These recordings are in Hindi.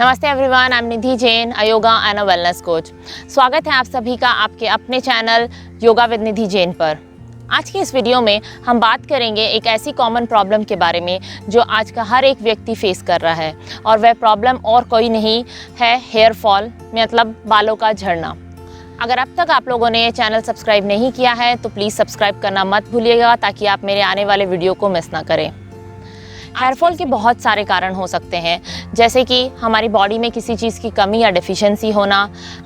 नमस्ते everyone, I am Nidhi Jain, a yoga and a wellness coach. स्वागत है आप सभी का आपके अपने चैनल योगा विद निधि जैन पर। आज की इस वीडियो में हम बात करेंगे एक ऐसी कॉमन प्रॉब्लम के बारे में जो आज का हर एक व्यक्ति फेस कर रहा है, और वह प्रॉब्लम और कोई नहीं है हेयर फॉल, मतलब बालों का झड़ना। अगर अब तक आप लोगों ने ये चैनल सब्सक्राइब नहीं किया है तो प्लीज़ सब्सक्राइब करना मत भूलिएगा, ताकि आप मेरे आने वाले वीडियो को मिस ना करें। हेयर फॉल के बहुत सारे कारण हो सकते हैं, जैसे कि हमारी बॉडी में किसी चीज़ की कमी या डेफिशिएंसी होना,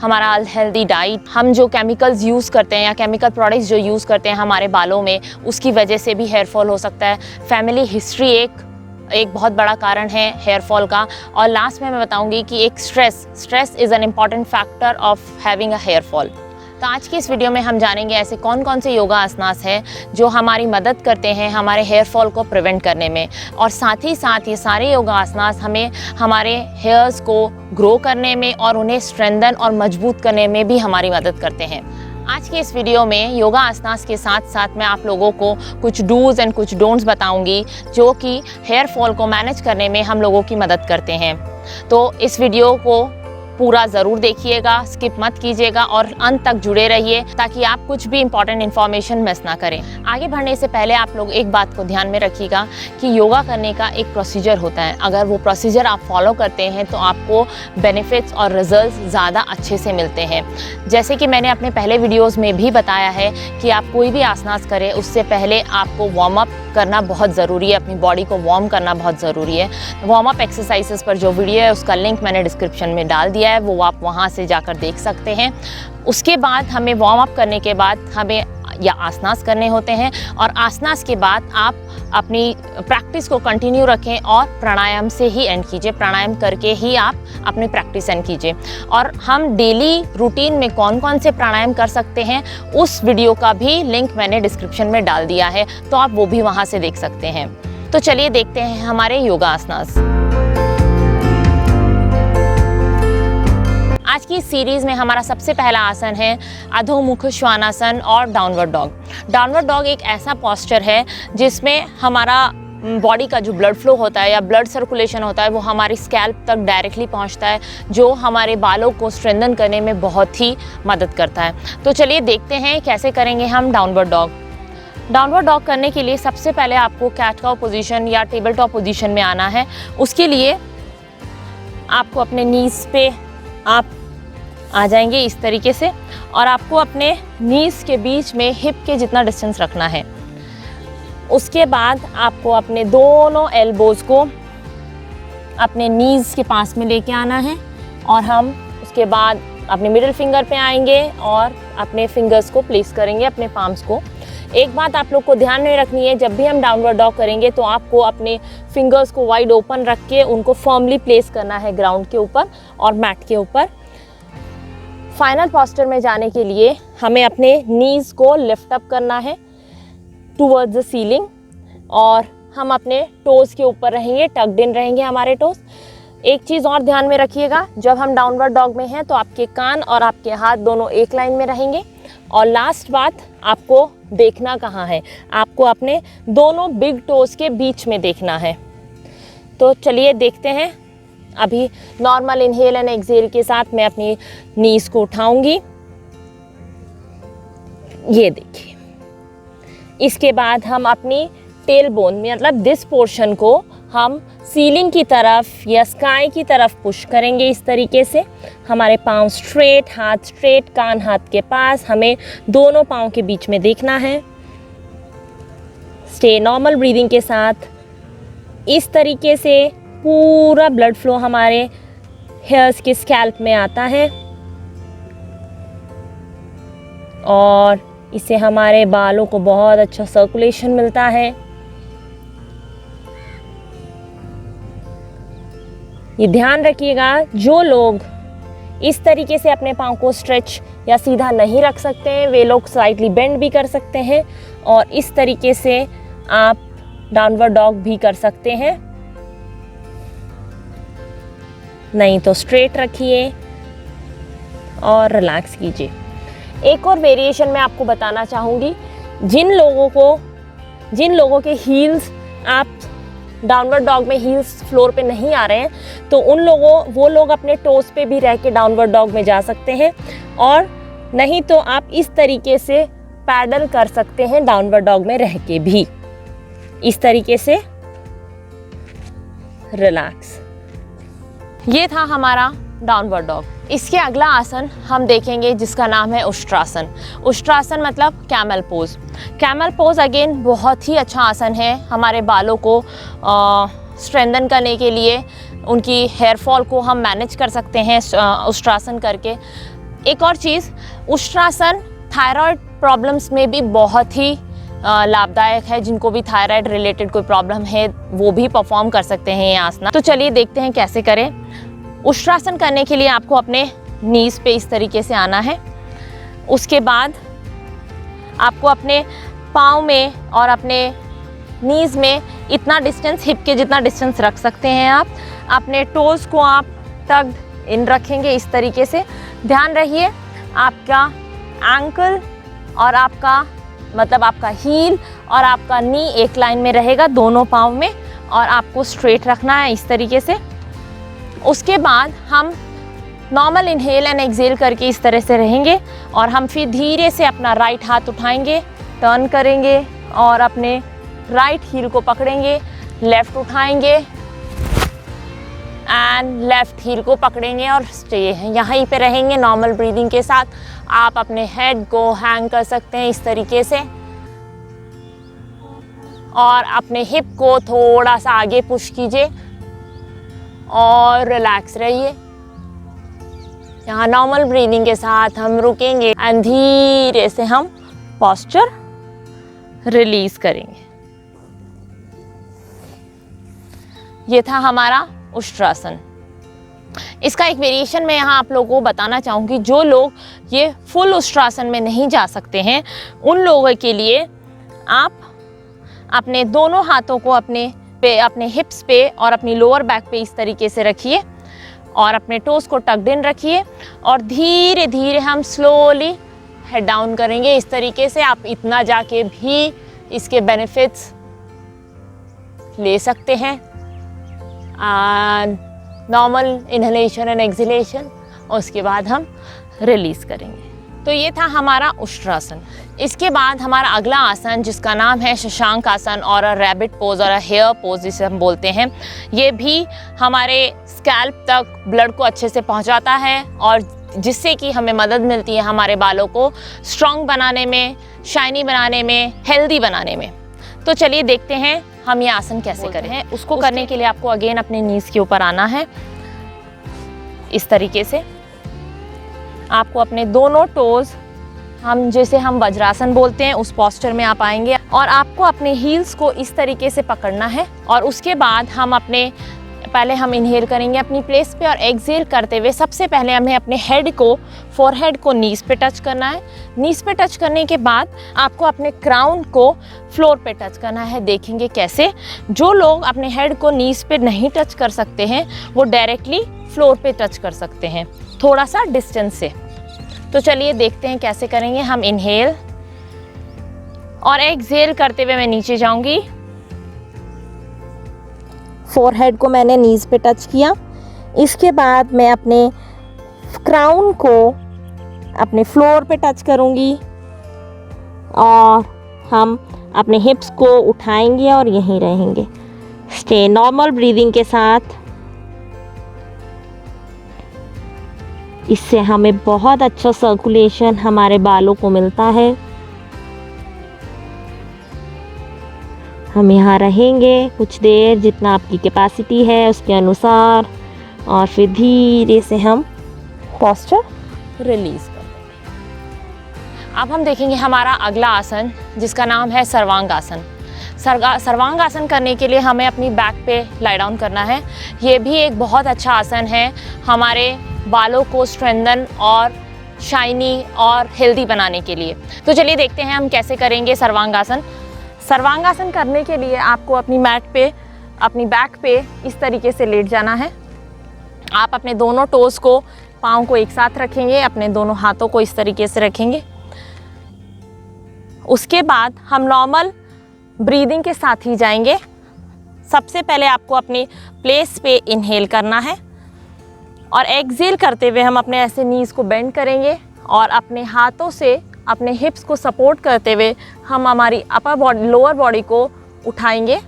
हमारा अनहेल्दी डाइट, हम जो केमिकल्स यूज़ करते हैं या केमिकल प्रोडक्ट्स जो यूज़ करते हैं हमारे बालों में, उसकी वजह से भी हेयर फॉल हो सकता है। फैमिली हिस्ट्री एक बहुत बड़ा कारण है हेयर फॉल का। और लास्ट में मैं बताऊंगी कि एक stress is an important factor of having a hair fall. तो आज की इस वीडियो में हम जानेंगे ऐसे कौन कौन से योगा आसनास हैं जो हमारी मदद करते हैं हमारे हेयर फॉल को प्रिवेंट करने में, और साथ ही साथ ये सारे योगा आसनास हमें हमारे हेयर्स को ग्रो करने में और उन्हें स्ट्रेंथन और मजबूत करने में भी हमारी मदद करते हैं। आज के इस वीडियो में योगा आसनास के साथ साथ मैं आप लोगों को कुछ डूज एंड कुछ डोंट्स बताऊंगी जो कि हेयर फॉल को मैनेज करने में हम लोगों की मदद करते हैं। तो इस वीडियो को पूरा ज़रूर देखिएगा, स्किप मत कीजिएगा और अंत तक जुड़े रहिए, ताकि आप कुछ भी इंपॉर्टेंट इन्फॉर्मेशन मिस ना करें। आगे बढ़ने से पहले आप लोग एक बात को ध्यान में रखिएगा कि योगा करने का एक प्रोसीजर होता है। अगर वो प्रोसीजर आप फॉलो करते हैं तो आपको बेनिफिट्स और रिजल्ट्स ज़्यादा अच्छे से मिलते हैं। जैसे कि मैंने अपने पहले वीडियोज़ में भी बताया है कि आप कोई भी आसनास करें उससे पहले आपको वार्म अप करना बहुत ज़रूरी है, अपनी बॉडी को वार्म करना बहुत ज़रूरी है। वार्म अप एक्सरसाइजेस पर जो वीडियो है उसका लिंक मैंने डिस्क्रिप्शन में डाल दिया है, वो आप वहाँ से जाकर देख सकते हैं। उसके बाद हमें वार्म अप करने के बाद हमें या आसनास करने होते हैं, और आसनास के बाद आप अपनी प्रैक्टिस को कंटिन्यू रखें और प्राणायाम से ही एंड कीजिए। प्राणायाम करके ही आप अपनी प्रैक्टिस एंड कीजिए। और हम डेली रूटीन में कौन कौन से प्राणायाम कर सकते हैं उस वीडियो का भी लिंक मैंने डिस्क्रिप्शन में डाल दिया है, तो आप वो भी वहाँ से देख सकते हैं। तो चलिए देखते हैं हमारे योगा आसनास। आज की सीरीज़ में हमारा सबसे पहला आसन है अधोमुख श्वानासन और डाउनवर्ड डॉग। डाउनवर्ड डॉग एक ऐसा पोस्चर है जिसमें हमारा बॉडी का जो ब्लड फ्लो होता है या ब्लड सर्कुलेशन होता है वो हमारी स्कैल्प तक डायरेक्टली पहुंचता है, जो हमारे बालों को स्ट्रेंथन करने में बहुत ही मदद करता है। तो चलिए देखते हैं कैसे करेंगे हम डाउनवर्ड डॉग। डाउनवर्ड डॉग करने के लिए सबसे पहले आपको कैट काउ पोजीशन या टेबल टॉप पोजीशन में आना है। उसके लिए आपको अपने नीज पे आप आ जाएंगे इस तरीके से, और आपको अपने नीज के बीच में हिप के जितना डिस्टेंस रखना है। उसके बाद आपको अपने दोनों एल्बोज को अपने नीज के पास में लेके आना है, और हम उसके बाद अपने मिडिल फिंगर पे आएंगे और अपने फिंगर्स को प्लेस करेंगे, अपने पाम्स को। एक बात आप लोग को ध्यान में रखनी है, जब भी हम डाउनवर्ड डॉग करेंगे तो आपको अपने फिंगर्स को वाइड ओपन रख के उनको फर्मली प्लेस करना है ग्राउंड के ऊपर और मैट के ऊपर। फाइनल पोस्चर में जाने के लिए हमें अपने नीज को लिफ्ट अप करना है टूवर्ड्स द सीलिंग, और हम अपने टोज के ऊपर रहेंगे, टक्ड इन रहेंगे हमारे टोज। एक चीज़ और ध्यान में रखिएगा, जब हम डाउनवर्ड डॉग में हैं तो आपके कान और आपके हाथ दोनों एक लाइन में रहेंगे। और लास्ट बात, आपको देखना कहाँ है, आपको अपने दोनों बिग टोज के बीच में देखना है। तो चलिए देखते हैं। अभी नॉर्मल इनहेल एंड एक्सहेल के साथ मैं अपनी नीज को उठाऊंगी, ये देखिए। इसके बाद हम अपनी टेल बोन मतलब दिस पोर्शन को हम सीलिंग की तरफ या स्काई की तरफ पुश करेंगे इस तरीके से। हमारे पाँव स्ट्रेट, हाथ स्ट्रेट, कान हाथ के पास, हमें दोनों पाँव के बीच में देखना है। स्टे नॉर्मल ब्रीदिंग के साथ। इस तरीके से पूरा ब्लड फ्लो हमारे हेयर्स के स्कैल्प में आता है, और इससे हमारे बालों को बहुत अच्छा सर्कुलेशन मिलता है। ये ध्यान रखिएगा, जो लोग इस तरीके से अपने पाँव को स्ट्रेच या सीधा नहीं रख सकते हैं वे लोग स्लाइटली बेंड भी कर सकते हैं, और इस तरीके से आप डाउनवर्ड डॉग भी कर सकते हैं। नहीं तो स्ट्रेट रखिए और रिलैक्स कीजिए। एक और वेरिएशन मैं आपको बताना चाहूँगी, जिन लोगों के हील्स आप डाउनवर्ड डॉग में हील्स फ्लोर पे नहीं आ रहे हैं तो वो लोग अपने टोस पे भी रह के डाउनवर्ड डॉग में जा सकते हैं, और नहीं तो आप इस तरीके से पैडल कर सकते हैं डाउनवर्ड डॉग में रह के भी, इस तरीके से रिलैक्स। ये था हमारा डाउनवर्ड डॉग। इसके अगला आसन हम देखेंगे जिसका नाम है उष्ट्रासन। उष्ट्रासन मतलब camel pose. Camel pose again बहुत ही अच्छा आसन है हमारे बालों को स्ट्रेंथन करने के लिए, उनकी हेयर फॉल को हम मैनेज कर सकते हैं उष्ट्रासन करके। एक और चीज़, उष्ट्रासन थायराइड प्रॉब्लम्स में भी बहुत ही लाभदायक है। जिनको भी थायराइड रिलेटेड कोई प्रॉब्लम है वो भी परफॉर्म कर सकते हैं ये आसन। तो चलिए देखते हैं कैसे करें। उष्ट्रासन करने के लिए आपको अपने नीज़ पे इस तरीके से आना है। उसके बाद आपको अपने पाँव में और अपने नीज़ में इतना डिस्टेंस, हिप के जितना डिस्टेंस रख सकते हैं आप। अपने टोज़ को आप टग्ड इन रखेंगे इस तरीके से। ध्यान रहिए आपका एंकल और आपका हील और आपका नी एक लाइन में रहेगा दोनों पाँव में, और आपको स्ट्रेट रखना है इस तरीके से। उसके बाद हम नॉर्मल इनहेल एंड एक्सहेल करके इस तरह से रहेंगे, और हम फिर धीरे से अपना राइट हाथ उठाएंगे, टर्न करेंगे और अपने राइट हील को पकड़ेंगे, लेफ़्ट उठाएंगे एंड लेफ़्ट हील को पकड़ेंगे और स्टे यहीं पे रहेंगे नॉर्मल ब्रीदिंग के साथ। आप अपने हेड को हैंग कर सकते हैं इस तरीके से, और अपने हिप को थोड़ा सा आगे पुश कीजिए और रिलैक्स रहिए। यहाँ नॉर्मल ब्रीदिंग के साथ हम रुकेंगे एंड धीरे से हम पोस्चर रिलीज करेंगे। ये था हमारा उष्ट्रासन। इसका एक वेरिएशन मैं यहाँ आप लोगों को बताना चाहूँगी। जो लोग ये फुल उष्ट्रासन में नहीं जा सकते हैं उन लोगों के लिए आप अपने दोनों हाथों को अपने हिप्स पे और अपनी लोअर बैक पे इस तरीके से रखिए और अपने टोस को टक्ड इन रखिए, और धीरे धीरे हम स्लोली हेड डाउन करेंगे इस तरीके से। आप इतना जाके भी इसके बेनिफिट्स ले सकते हैं। नॉर्मल इनहेलेशन एंड एक्सहेलेशन, और उसके बाद हम रिलीज करेंगे। तो ये था हमारा उष्ट्रासन। इसके बाद हमारा अगला आसन जिसका नाम है शशांक आसन और रैबिट पोज और हेयर पोज जिसे हम बोलते हैं, ये भी हमारे स्कैल्प तक ब्लड को अच्छे से पहुंचाता है, और जिससे कि हमें मदद मिलती है हमारे बालों को स्ट्रॉन्ग बनाने में, शाइनी बनाने में, हेल्दी बनाने में। तो चलिए देखते हैं हम ये आसन कैसे करें। उसको करने के लिए आपको अगेन अपने नीज के ऊपर आना है इस तरीके से। आपको अपने दोनों टोज, हम वज्रासन बोलते हैं, उस पोस्चर में आप आएंगे, और आपको अपने हील्स को इस तरीके से पकड़ना है। और उसके बाद पहले हम इनहेल करेंगे अपनी प्लेस पे, और एक्सहेल करते हुए सबसे पहले हमें अपने फोरहेड को नीज पे टच करना है। नीज पे टच करने के बाद आपको अपने क्राउन को फ्लोर पे टच करना है। देखेंगे कैसे। जो लोग अपने हेड को नीज पे नहीं टच कर सकते हैं वो डायरेक्टली फ्लोर पे टच कर सकते हैं थोड़ा सा डिस्टेंस से। तो चलिए देखते हैं कैसे करेंगे। हम इनहेल और एक्सहेल करते हुए मैं नीचे जाऊंगी। फोरहेड को मैंने नीज पे टच किया। इसके बाद मैं अपने क्राउन को अपने फ्लोर पे टच करूंगी, और हम अपने हिप्स को उठाएंगे और यहीं रहेंगे। स्टे नॉर्मल ब्रीदिंग के साथ। इससे हमें बहुत अच्छा सर्कुलेशन हमारे बालों को मिलता है। हम यहाँ रहेंगे कुछ देर, जितना आपकी कैपेसिटी है उसके अनुसार, और फिर धीरे से हम पोस्चर रिलीज कर देंगे। अब हम देखेंगे हमारा अगला आसन जिसका नाम है सर्वांगासन। सर्वांगासन करने के लिए हमें अपनी बैक पे लाई डाउन करना है। ये भी एक बहुत अच्छा आसन है हमारे बालों को स्ट्रेंथन और शाइनी और हेल्दी बनाने के लिए। तो चलिए देखते हैं हम कैसे करेंगे सर्वांगासन। सर्वांगासन करने के लिए आपको अपनी मैट पे, अपनी बैक पे इस तरीके से लेट जाना है। आप अपने दोनों टोस को, पाँव को एक साथ रखेंगे, अपने दोनों हाथों को इस तरीके से रखेंगे। उसके बाद हम नॉर्मल ब्रीदिंग के साथ ही जाएंगे सबसे पहले आपको अपनी प्लेस पे इनहेल करना है और एक्सहेल करते हुए हम अपने ऐसे नीज़ को बेंड करेंगे और अपने हाथों से अपने हिप्स को सपोर्ट करते हुए हम हमारी अपर बॉडी लोअर बॉडी को उठाएंगे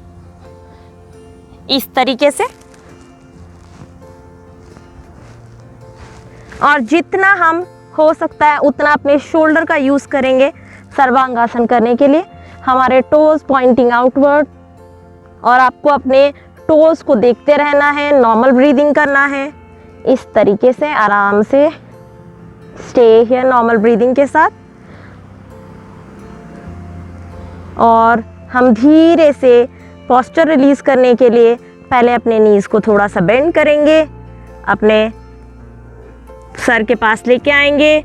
इस तरीके से। और जितना हम हो सकता है उतना अपने शोल्डर का यूज़ करेंगे सर्वांगासन करने के लिए। हमारे टोज पॉइंटिंग आउटवर्ड और आपको अपने टोज को देखते रहना है, नॉर्मल ब्रीदिंग करना है इस तरीके से। आराम से स्टे हियर नॉर्मल ब्रीदिंग के साथ। और हम धीरे से पोस्चर रिलीज़ करने के लिए पहले अपने नीज़ को थोड़ा सा बेंड करेंगे, अपने सर के पास लेके आएंगे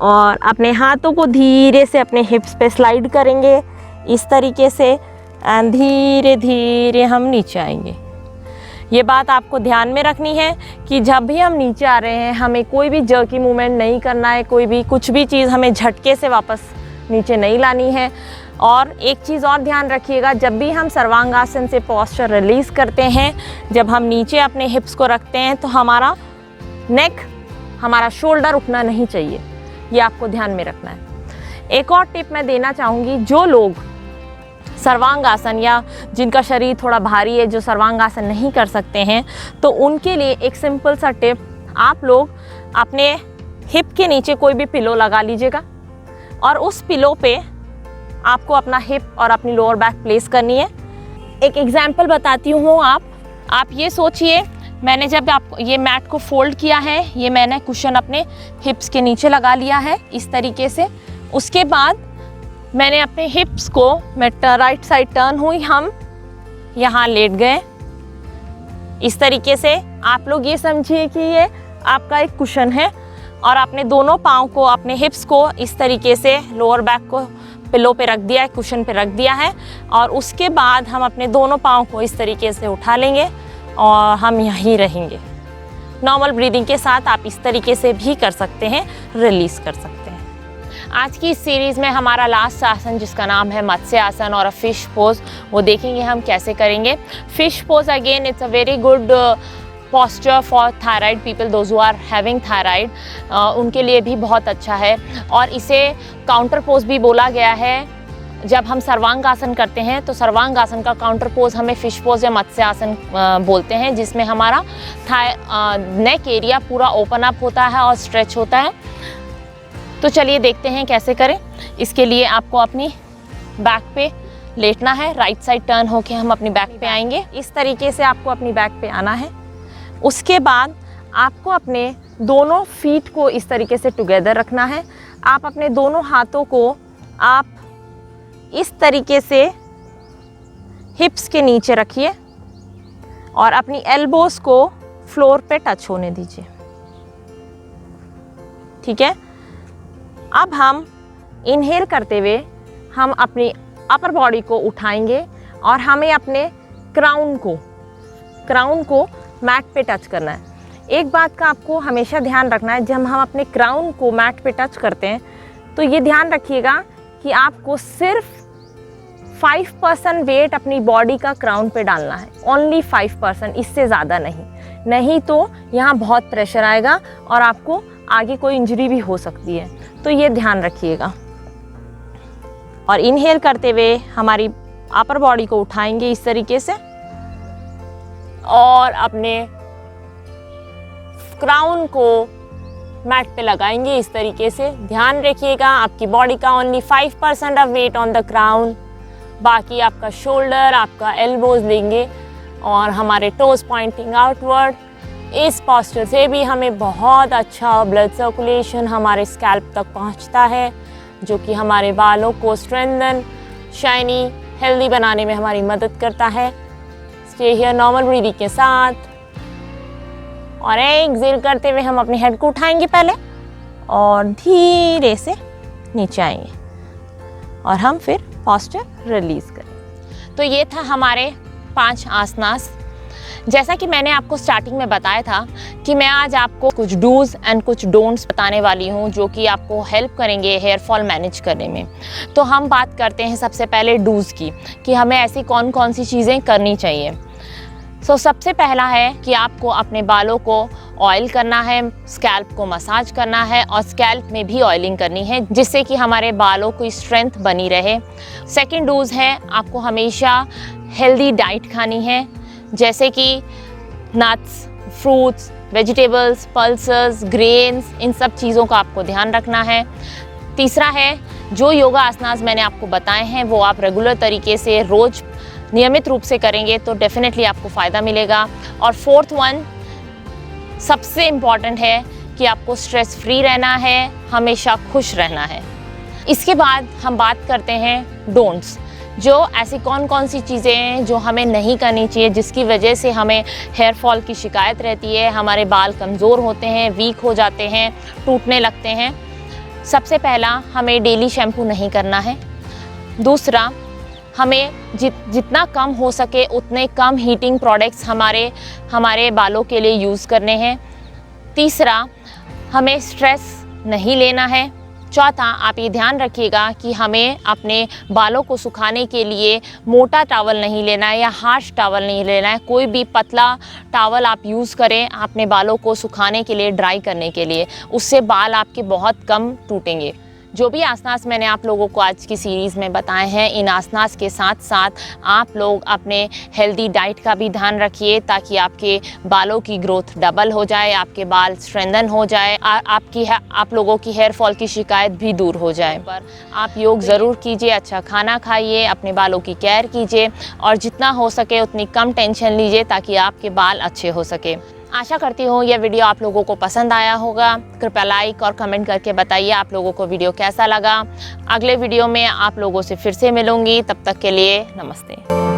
और अपने हाथों को धीरे से अपने हिप्स पे स्लाइड करेंगे इस तरीके से एंड धीरे धीरे हम नीचे आएंगे। ये बात आपको ध्यान में रखनी है कि जब भी हम नीचे आ रहे हैं हमें कोई भी जर्की मूवमेंट नहीं करना है, कोई भी कुछ भी चीज़ हमें झटके से वापस नीचे नहीं लानी है। और एक चीज़ और ध्यान रखिएगा, जब भी हम सर्वांगासन से पोस्चर रिलीज़ करते हैं, जब हम नीचे अपने हिप्स को रखते हैं तो हमारा नेक, हमारा शोल्डर उठना नहीं चाहिए, ये आपको ध्यान में रखना है। एक और टिप मैं देना चाहूँगी, जो लोग सर्वांगासन या जिनका शरीर थोड़ा भारी है, जो सर्वांगासन नहीं कर सकते हैं, तो उनके लिए एक सिंपल सा टिप, आप लोग अपने हिप के नीचे कोई भी पिलो लगा लीजिएगा और उस पिलो पे आपको अपना हिप और अपनी लोअर बैक प्लेस करनी है। एक एग्जाम्पल बताती हूँ, आप ये सोचिए, मैंने जब आपको ये मैट को फोल्ड किया है, ये मैंने कुशन अपने हिप्स के नीचे लगा लिया है इस तरीके से। उसके बाद मैंने अपने हिप्स को, मैं राइट साइड टर्न हुई, हम यहाँ लेट गए इस तरीके से। आप लोग ये समझिए कि ये आपका एक कुशन है और आपने दोनों पाँव को, अपने हिप्स को इस तरीके से लोअर बैक को पिलो पे रख दिया है, कुशन पे रख दिया है। और उसके बाद हम अपने दोनों पाँव को इस तरीके से उठा लेंगे और हम यहीं रहेंगे। नॉर्मल ब्रीदिंग के साथ आप इस तरीके से भी कर सकते हैं, रिलीज़ कर सकते हैं। आज की इस सीरीज़ में हमारा लास्ट आसन, जिसका नाम है मत्स्य आसन और फिश पोज, वो देखेंगे हम कैसे करेंगे। Fish pose again it's a very good posture for thyroid people, those who are having thyroid, उनके लिए भी बहुत अच्छा है। और इसे काउंटर पोज भी बोला गया है। जब हम सर्वांगासन करते हैं तो सर्वांगासन का काउंटर पोज हमें फिश पोज या मत्स्य आसन बोलते हैं, जिसमें हमारा नेक एरिया पूरा ओपन अप होता है और स्ट्रेच होता है। तो चलिए देखते हैं कैसे करें। इसके लिए आपको अपनी बैक पे लेटना है, राइट साइड टर्न होके हम अपनी बैक पे आएंगे। इस तरीके से आपको अपनी बैक पे आना है। उसके बाद आपको अपने दोनों फीट को इस तरीके से टुगेदर रखना है। आप अपने दोनों हाथों को आप इस तरीके से हिप्स के नीचे रखिए और अपनी एल्बोस को फ्लोर पे टच होने दीजिए। ठीक है। अब हम इनहेल करते हुए हम अपनी अपर बॉडी को उठाएंगे और हमें अपने क्राउन को मैट पे टच करना है। एक बात का आपको हमेशा ध्यान रखना है, जब हम अपने क्राउन को मैट पे टच करते हैं तो ये ध्यान रखिएगा कि आपको सिर्फ 5% वेट अपनी बॉडी का क्राउन पे डालना है, ओनली 5%, इससे ज़्यादा नहीं तो यहाँ बहुत प्रेशर आएगा और आपको आगे कोई इंजरी भी हो सकती है, तो ये ध्यान रखिएगा। और इनहेल करते हुए हमारी अपर बॉडी को उठाएंगे इस तरीके से और अपने क्राउन को मैट पे लगाएंगे इस तरीके से। ध्यान रखिएगा आपकी बॉडी का only 5% of weight on the crown, बाकी आपका शोल्डर, आपका एल्बोज लेंगे और हमारे टोज पॉइंटिंग आउटवर्ड। इस पोस्चर से भी हमें बहुत अच्छा ब्लड सर्कुलेशन हमारे स्कैल्प तक पहुंचता है, जो कि हमारे बालों को स्ट्रेंथन, शाइनी, हेल्दी बनाने में हमारी मदद करता है। स्टे हियर नॉर्मल ब्रीदिंग के साथ और एक्सहेल करते हुए हम अपने हेड को उठाएंगे पहले और धीरे से नीचे आएंगे और हम फिर पोस्चर रिलीज करेंगे। तो ये था हमारे 5 आसनास। जैसा कि मैंने आपको स्टार्टिंग में बताया था कि मैं आज आपको कुछ डूज एंड कुछ डोंट्स बताने वाली हूँ, जो कि आपको हेल्प करेंगे हेयर फॉल मैनेज करने में। तो हम बात करते हैं सबसे पहले डूज की, कि हमें ऐसी कौन कौन सी चीज़ें करनी चाहिए। सबसे पहला है कि आपको अपने बालों को ऑयल करना है, स्कैल्प को मसाज करना है और स्कैल्प में भी ऑयलिंग करनी है, जिससे कि हमारे बालों की स्ट्रेंथ बनी रहे। सेकंड डोज है, आपको हमेशा हेल्दी डाइट खानी है, जैसे कि nuts, fruits, vegetables, pulses, grains, इन सब चीज़ों का आपको ध्यान रखना है। तीसरा है, जो योगा आसनास मैंने आपको बताए हैं वो आप रेगुलर तरीके से रोज़ नियमित रूप से करेंगे तो डेफिनेटली आपको फ़ायदा मिलेगा। और फोर्थ वन सबसे इम्पॉर्टेंट है कि आपको स्ट्रेस फ्री रहना है, हमेशा खुश रहना है। इसके बाद हम बात करते हैं डोंट्स, जो ऐसी कौन कौन सी चीज़ें हैं जो हमें नहीं करनी चाहिए, जिसकी वजह से हमें हेयर फॉल की शिकायत रहती है, हमारे बाल कमज़ोर होते हैं, वीक हो जाते हैं, टूटने लगते हैं। सबसे पहला, हमें डेली शैम्पू नहीं करना है। दूसरा, हमें जितना कम हो सके उतने कम हीटिंग प्रोडक्ट्स हमारे बालों के लिए यूज़ करने हैं। तीसरा, हमें स्ट्रेस नहीं लेना है। चौथा, आप ये ध्यान रखिएगा कि हमें अपने बालों को सुखाने के लिए मोटा टॉवल नहीं लेना है या हार्श टॉवल नहीं लेना है। कोई भी पतला टॉवल आप यूज़ करें अपने बालों को सुखाने के लिए, ड्राई करने के लिए, उससे बाल आपके बहुत कम टूटेंगे। जो भी आसनास मैंने आप लोगों को आज की सीरीज़ में बताए हैं, इन आसनास के साथ साथ आप लोग अपने हेल्दी डाइट का भी ध्यान रखिए, ताकि आपके बालों की ग्रोथ डबल हो जाए, आपके बाल स्ट्रेंथन हो जाए, आप लोगों की हेयर फॉल की शिकायत भी दूर हो जाए। पर आप योग ज़रूर कीजिए, अच्छा खाना खाइए, अपने बालों की केयर कीजिए और जितना हो सके उतनी कम टेंशन लीजिए ताकि आपके बाल अच्छे हो सके। आशा करती हूँ यह वीडियो आप लोगों को पसंद आया होगा। कृपया लाइक और कमेंट करके बताइए आप लोगों को वीडियो कैसा लगा। अगले वीडियो में आप लोगों से फिर से मिलूंगी, तब तक के लिए नमस्ते।